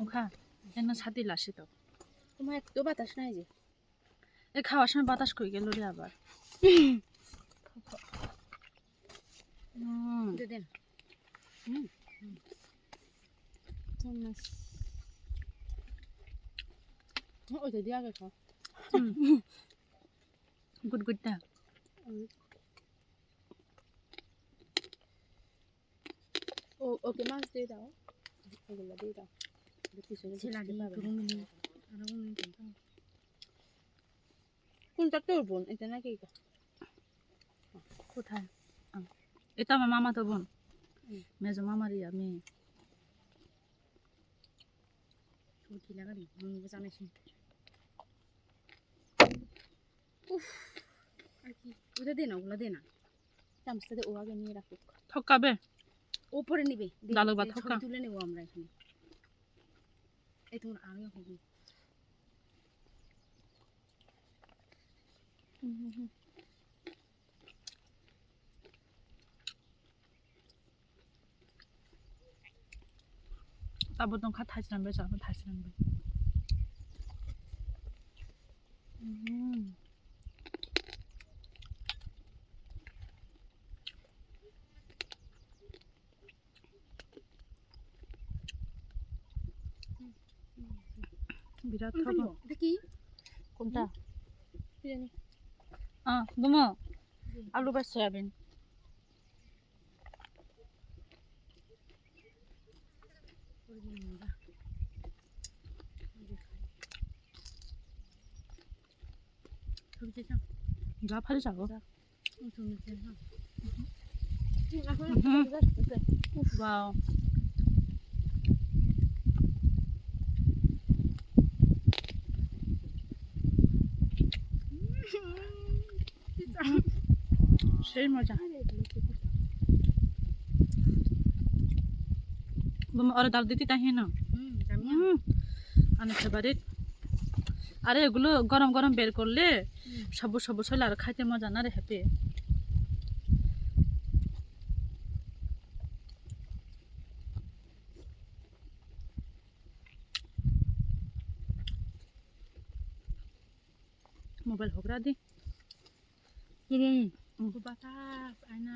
ওখা এনে ছাতি লাসি তো তোমার একটু বাতাস নাই যে এ খাওয়ার সময় বাতাস কই গেল রে আবার দেন ওইটা দিয়ে আগে খাও গুড গুড না ওকে মাছ দিয়ে দাও ওগুলো দিয়ে দাও কোনটা তোর বোন এটা নাকি কোথায় এটা আমার মামা তো বোন মেজো মামারই আমি ছুটি লাগালি জানাইছি আর কি ওটা দে না ওগুলো দে না চামচটা দিয়ে ও আগে নিয়ে রাখুক ঠকাবে ওপরে নিবে ডালো বা ঠকা তুলে নেবো আমরা এখানে এই তোমার আরো হবে তারপর তোমার থাইছে নামবে তারপর থাইছে নামবে বিরাট খাবো দেখি কোনটা বুমো আলু বা সয়াবিন যা ফালি যাবো ওয়াও সেই মজা বুমো ওরে ডাল দিতে তাই না অনেক ফেভারিট আরে এগুলো গরম গরম বের করলে সবুজ সবুজ হলে আর খাইতে মজা না রে হ্যাপি মোবাইল হোক রা দি বাতাস আয় না